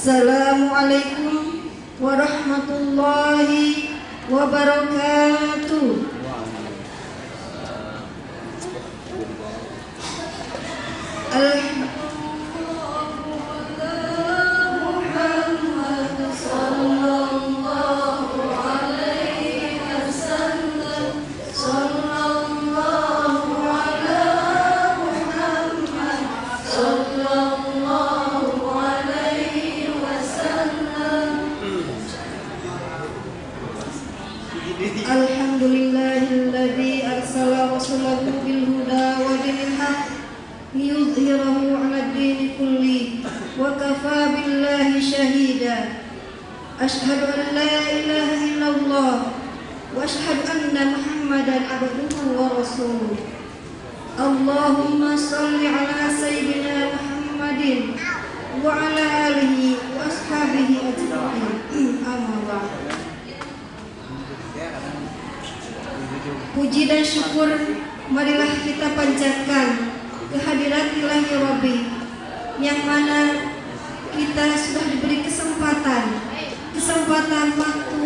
Assalamualaikum warahmatullahi wabarakatuh. Alhamdulillahilladzi arsala rasulahu bil huda wa dinil haqq liyudhhirahu 'alad dini kulli wa kafaa billahi shahida. Asyhadu an la ilaha illallah wa asyhadu anna Muhammadan abduhu wa rasuluh. Allahumma shalli 'ala sayyidina Muhammadin wa 'ala alihi wa ashabihi ajma'in. Amma ba'd. Puji dan syukur marilah kita panjatkan kehadirat Ilahi Rabbi, yang mana kita sudah diberi kesempatan waktu,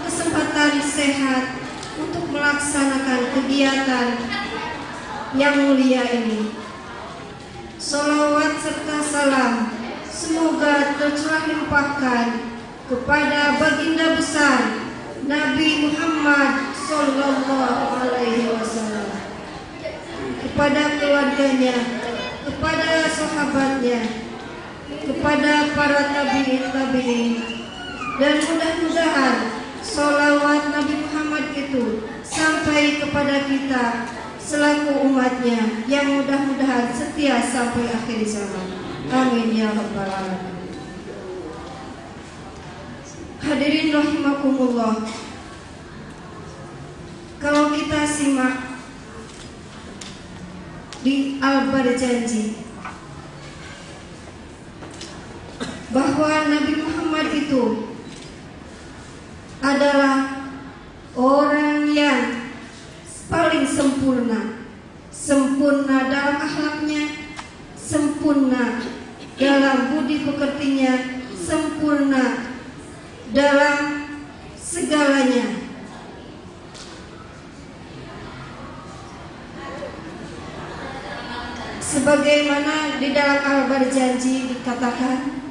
kesempatan sehat untuk melaksanakan kegiatan yang mulia ini. Sholawat serta salam semoga tercurah limpahkan kepada baginda besar Nabi Muhammad Sallallahu Alaihi Wasallam, kepada keluarganya, kepada sahabatnya, kepada para tabi'in, dan mudah-mudahan sholawat Nabi Muhammad itu sampai kepada kita selaku umatnya, yang mudah-mudahan setia sampai akhir zaman. Amin ya rabbal alamin. Hadirin rahimakumullah, kalau kita simak di Al-Barjanji bahwa Nabi Muhammad itu adalah orang yang paling sempurna dalam akhlaknya, sempurna dalam budi pekertinya, sempurna dalam segalanya. Sebagaimana di dalam Al-Barjanji dikatakan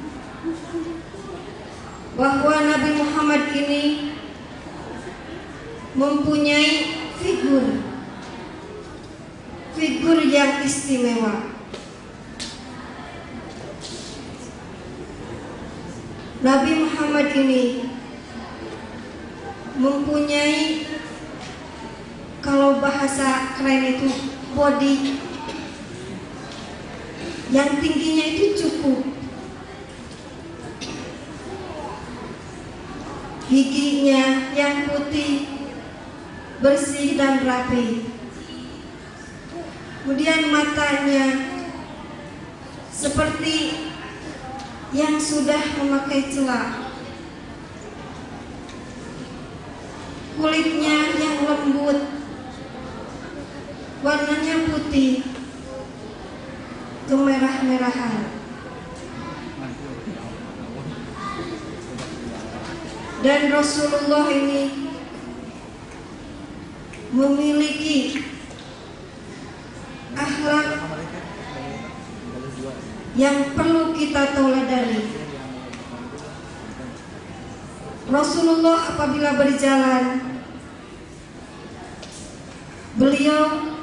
bahwa Nabi Muhammad ini mempunyai figur yang istimewa. Nabi Muhammad ini mempunyai, kalau bahasa keren itu, body yang tingginya itu cukup, giginya yang putih, bersih dan rapi, kemudian matanya seperti yang sudah memakai celak, kulitnya yang lembut, warnanya putih, kemerah-merahan, dan Rasulullah ini memiliki akhlak yang perlu kita teladani. Rasulullah apabila berjalan, beliau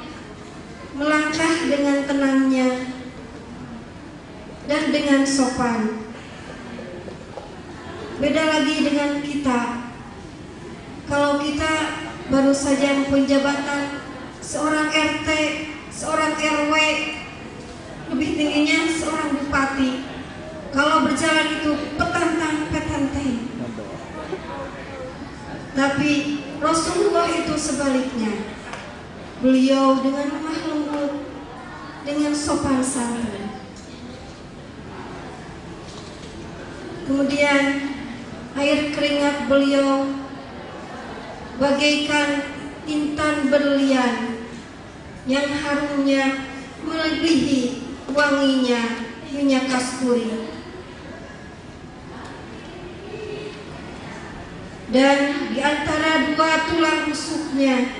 melangkah dengan tenangnya dan dengan sopan. Beda lagi dengan kita. Kalau kita baru saja mempunyai jabatan seorang RT, seorang RW, lebih tingginya seorang bupati, kalau berjalan itu petantang. Tapi Rasulullah itu sebaliknya. Beliau dengan lemah lembut, dengan sopan santun. Kemudian air keringat beliau bagaikan intan berlian yang harumnya melebihi wanginya minyak kasturi. dan di antara dua tulang rusuknya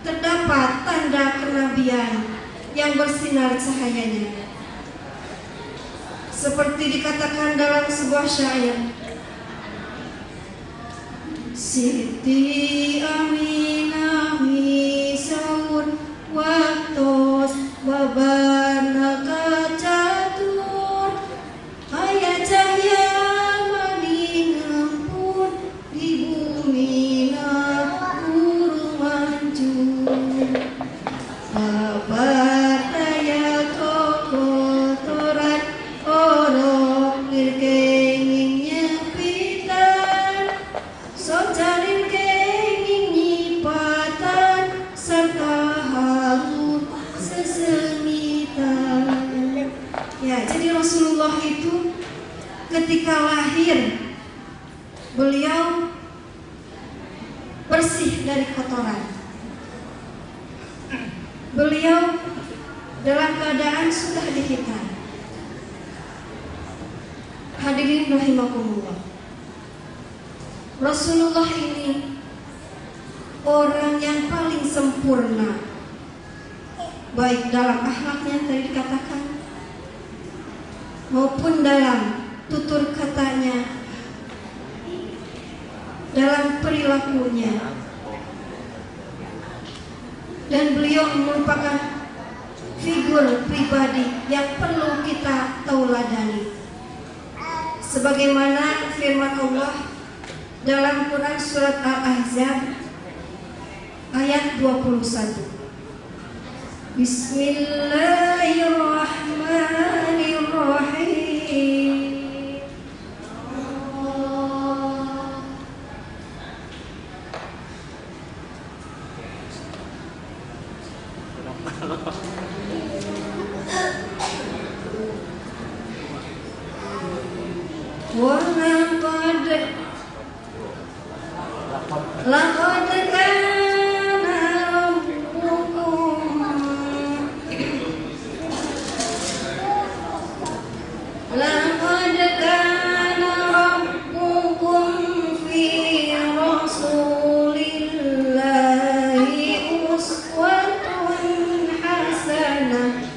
terdapat tanda kenabian yang bersinar cahayanya. Seperti dikatakan dalam sebuah syair, Siti Aminah misaun waktos wabanaka catur ayah cahaya maningempun di bumi guru mancung kabar daya kotoran orok lirkenging nyepitan socarin kenging nyipatan serta haru sesemitan. Ya, jadi Rasulullah itu ketika lahir beliau bersih dari kotoran. Beliau dalam keadaan sudah dihitan. Hadirin rahimakumullah, Rasulullah ini orang yang paling sempurna, baik dalam akhlaknya tadi dikatakan maupun dalam tutur katanya, dalam perilakunya. Dan beliau merupakan figur pribadi yang perlu kita tauladani. Sebagaimana firman Allah dalam Quran surat Al-Ahzab ayat 21. Bismillahirrahmanirrahim. Laqad kana rabbukum fi rasulillahi uswatun hasanah.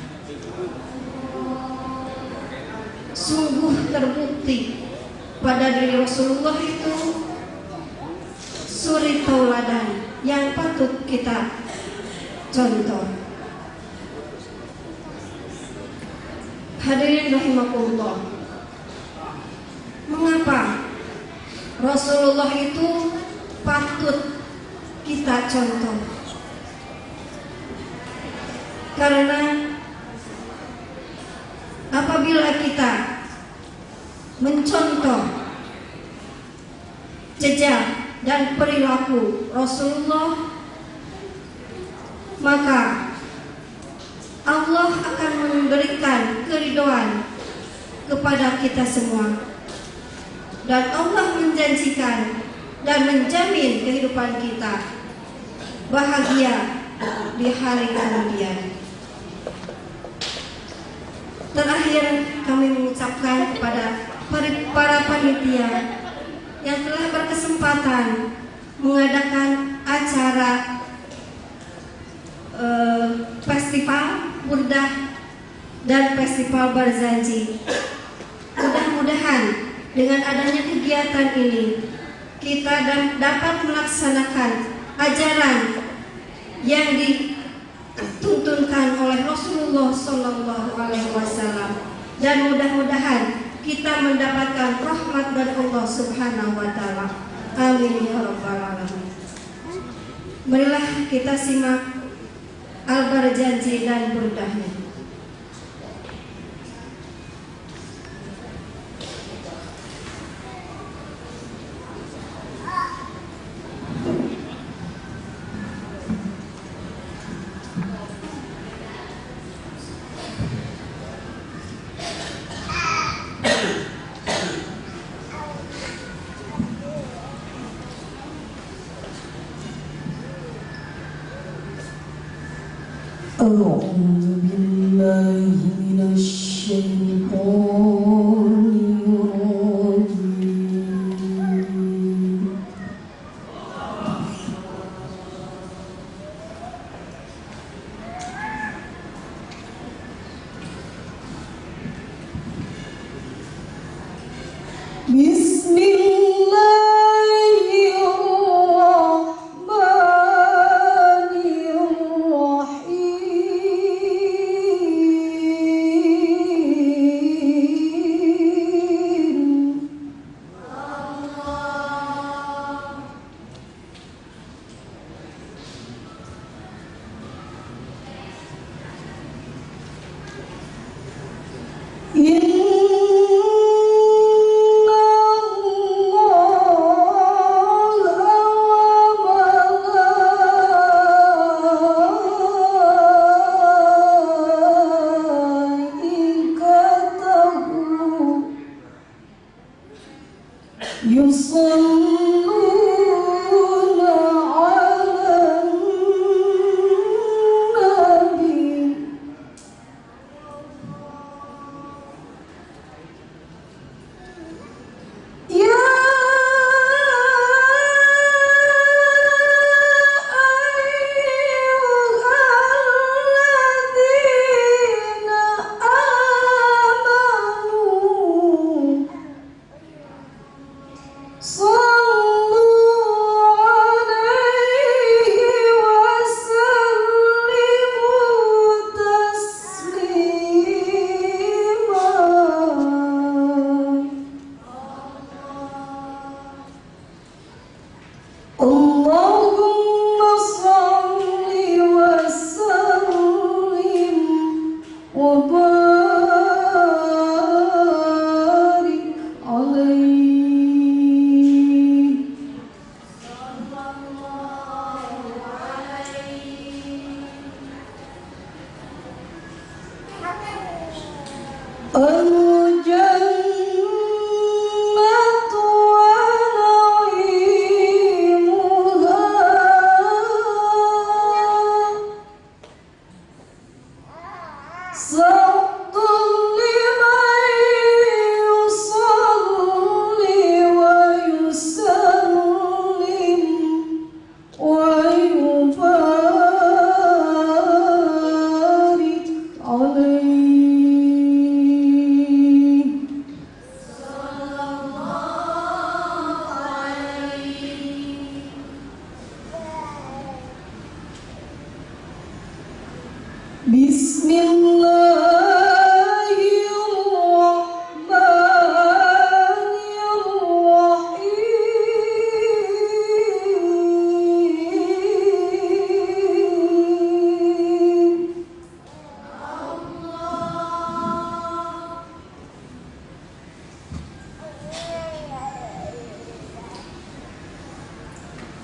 Sungguh terbukti pada diri Rasulullah itu suri tauladan yang patut kita contoh. Hadirin rahimakumullah, mengapa Rasulullah itu patut kita contoh? Karena apabila kita mencontoh jejak dan perilaku Rasulullah, maka Allah akan memberikan keridhaan kepada kita semua, dan Allah menjanjikan dan menjamin kehidupan kita bahagia di hari kemudian. Terakhir, kami mengucapkan kepada para panitia yang telah berkesempatan mengadakan acara festival Burdah dan festival Barzanji. Mudah-mudahan dengan adanya kegiatan ini kita dapat melaksanakan ajaran yang dituntunkan oleh Rasulullah SAW, dan mudah-mudahan kita mendapatkan rahmat dari Allah Subhanahu wa Ta'ala. Amin ya rabbal alamin. Marilah kita simak Al-Barzanji dan Burdahnya. أعوذ بالله من الشيطان الرجيم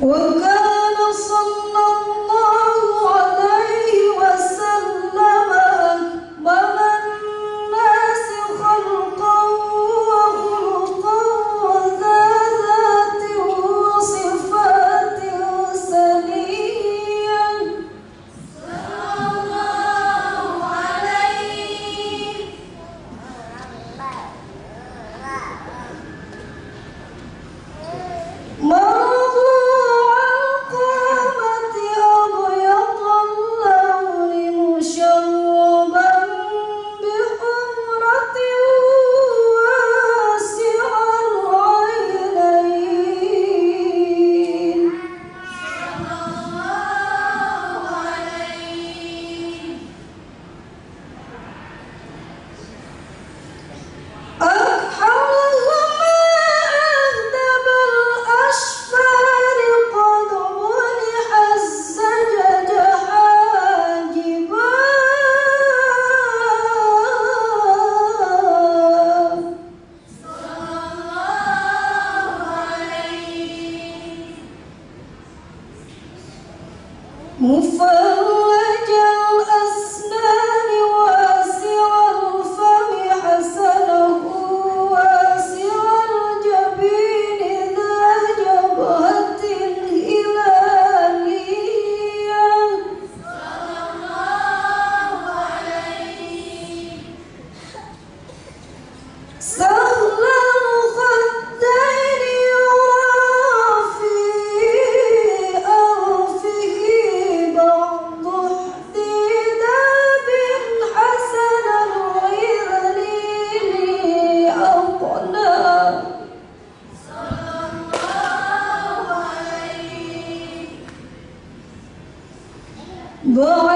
وكان صلى الله عليه وسلم أكمل الناس خلقا وخلقا وذا ذات وصفات سنيا صلى الله عليه مرضوا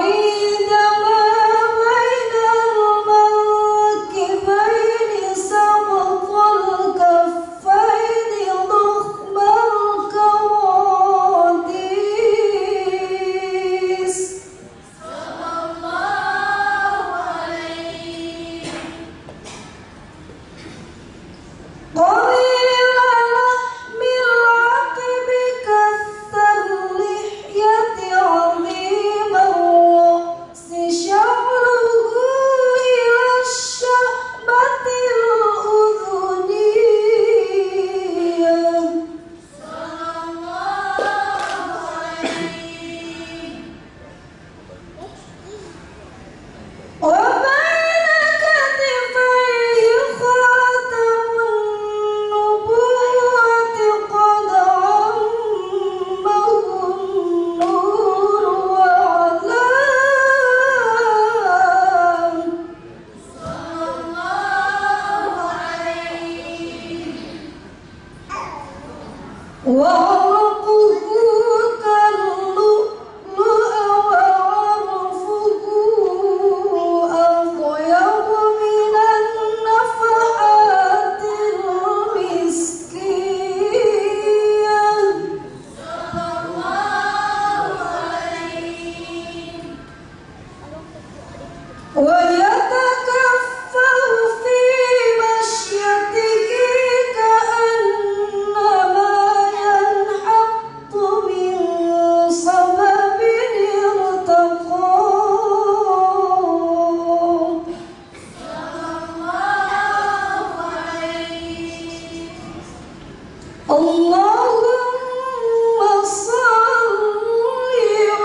عندما بين المنكبين سبط الكفين ضخم الكواديس صلى الله عليه قليل لحم العقب كالثلح عظيم الرأس شعره إلى الشحمة الأذنية صلى الله عليه وبين كتفيه خاتم النبوة قد عمه النور وعلاه صلى الله عليه وعرقه كاللؤلؤ وعرفه أطيب من النفحات المسكية صلى الله عليه ويتكفر في مشيته كأنما ينحط من صبب ارتقاه صلى الله عليه اللهم صل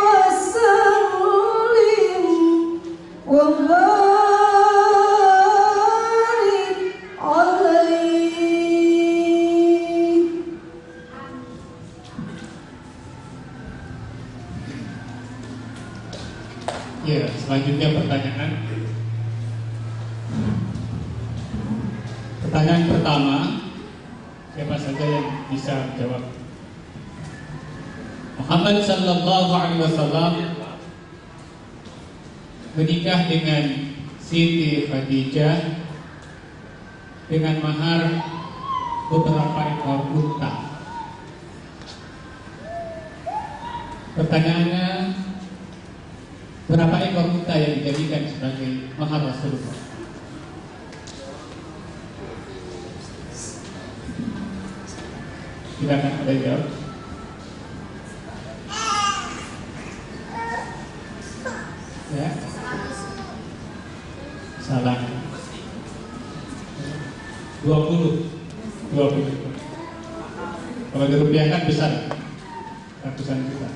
وسلم وبارك عليه. Ya, selanjutnya pertanyaan. Pertanyaan pertama, siapa saja yang bisa jawab? Muhammad sallallahu alaihi wasallam menikah dengan Siti Khadijah dengan mahar beberapa ekor unta. Pertanyaannya, berapa ekor unta yang dijadikan sebagai mahar Rasulullah? Silakan ada yang jawab. Ya. Salah. 20. Kalau dirupiahkan besar, ratusan juta.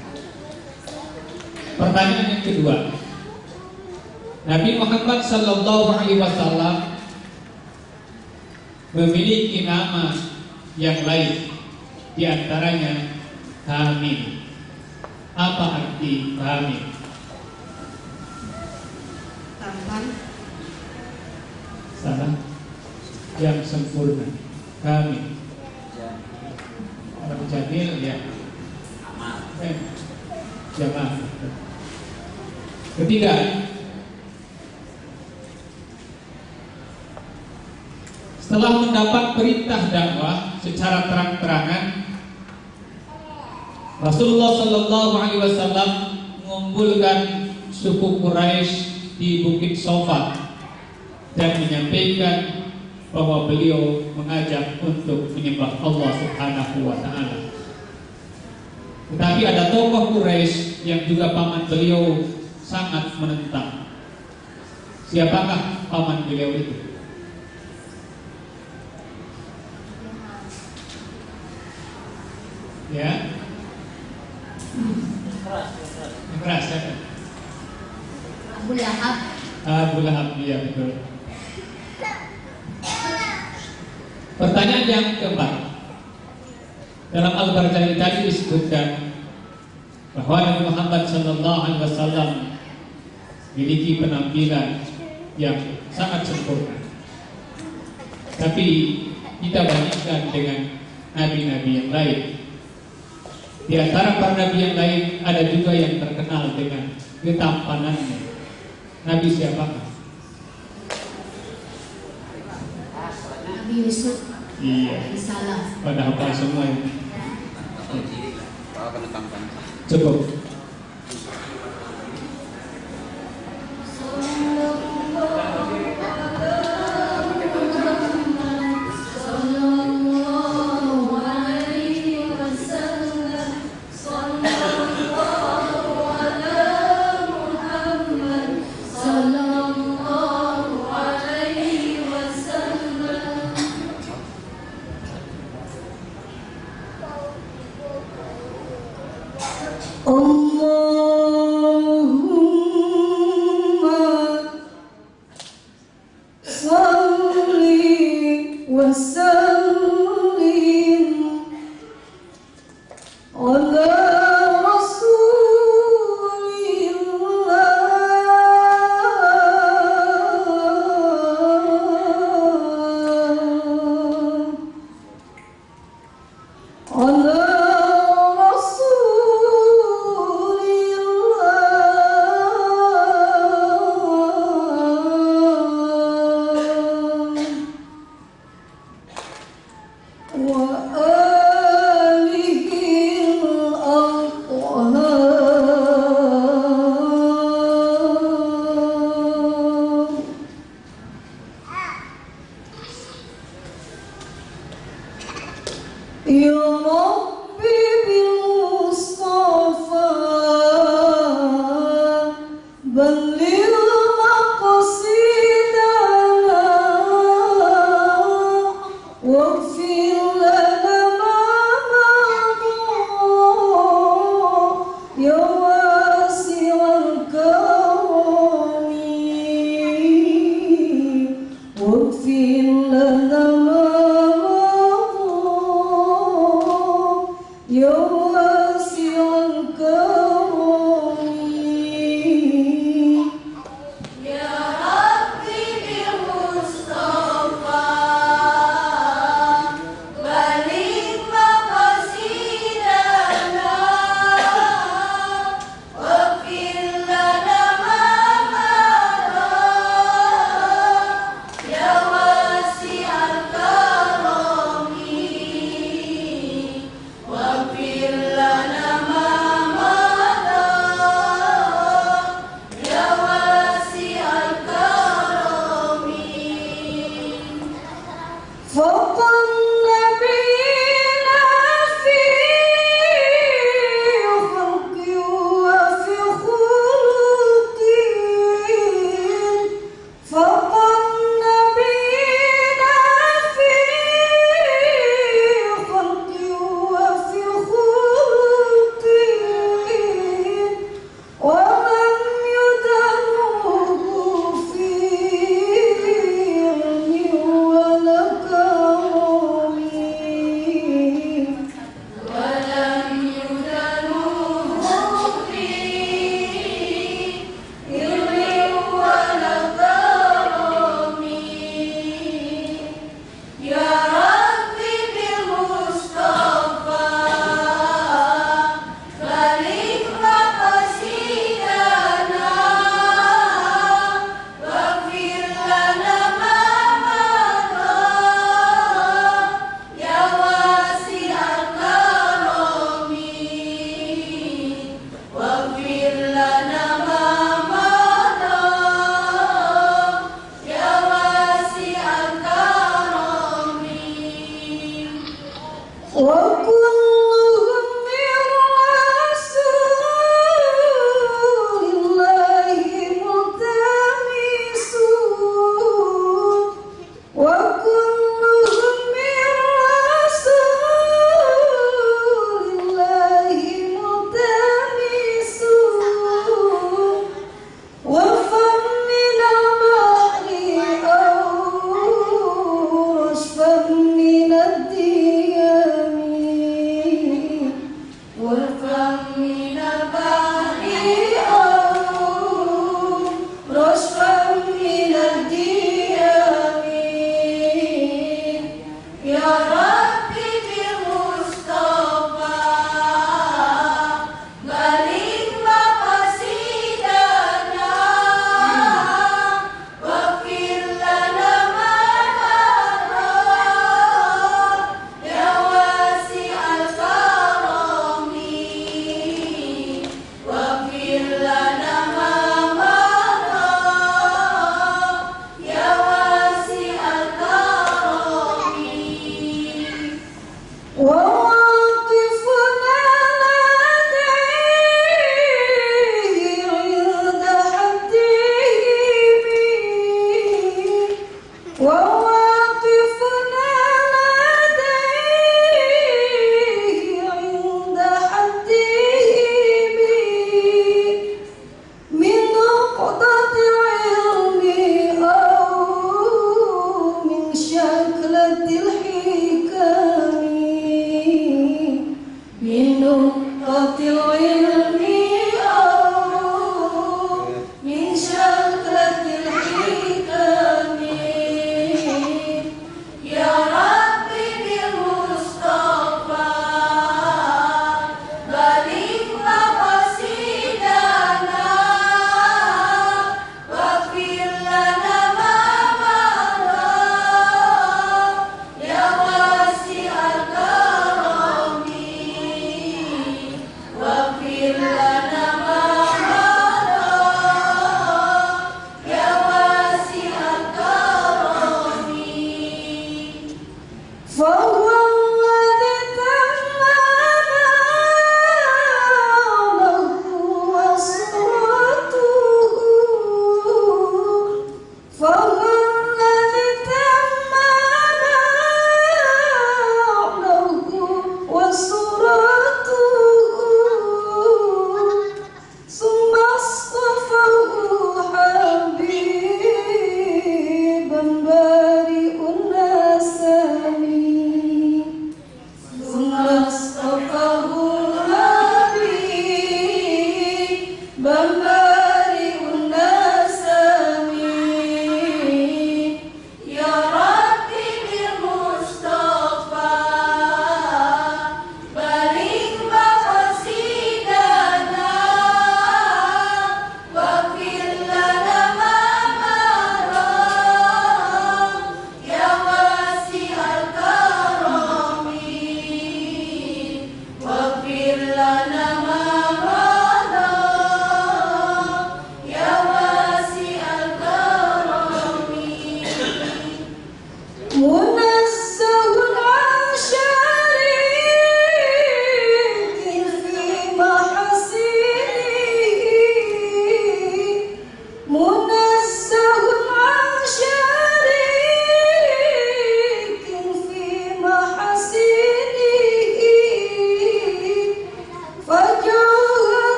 Pertanyaan yang kedua, Nabi Muhammad sallallahu alaihi wasallam memiliki nama yang lain, di antaranya hamil. Apa arti hamil? Tampan. Salah. Yang sempurna. Hamil. Orang jamil ya. Jamaah. Ketiga, setelah mendapat perintah dakwah secara terang-terangan, Rasulullah Sallallahu Alaihi Wasallam mengumpulkan suku Quraisy di Bukit Sofa dan menyampaikan bahwa beliau mengajak untuk menyembah Allah Subhanahu Wa Taala. Tetapi ada tokoh Quraisy yang juga paman beliau sangat menentang. Siapakah paman beliau itu? Ya, keras ya. Abu Lahab. Abu Lahab, ya betul. Pertanyaan yang keempat, dalam Al-Baqarah tadi disebutkan bahwa Nabi Muhammad SAW memiliki penampilan yang sangat sempurna. Tapi kita bandingkan dengan nabi-nabi yang lain. Di antara para nabi yang lain ada juga yang terkenal dengan ketampanannya. Nabi siapakah? Nabi Yusuf Iya. alaihissalam. Pada hafal semua ya. Cukup. Oh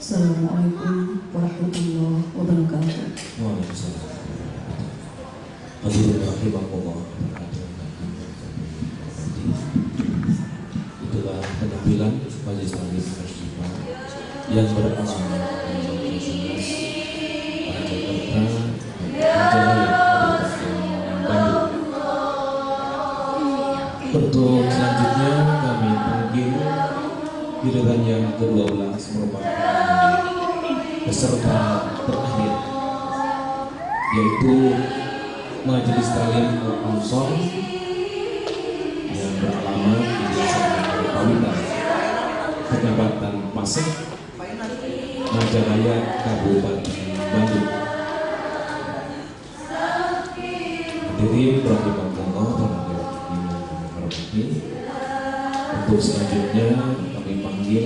Assalamualaikum warahmatullahi wabarakatuh. Waalaikumsalam. Hadirin rahimakumullah. Itulah penampilan Majelis Taklim Pershifa yang beramanah di Universitas Jakarta, Bandung. Untuk selanjutnya kami panggil giliran yang ke-12 merupakan peserta terakhir, yaitu Majelis Taklim Al-Ansor yang beralamat di Desa Pawitan, Kecamatan Pasek, Majalaya, Kabupaten Bandung. Hadirin rahimakumullah wa rahmatullahi. Untuk selanjutnya kami panggil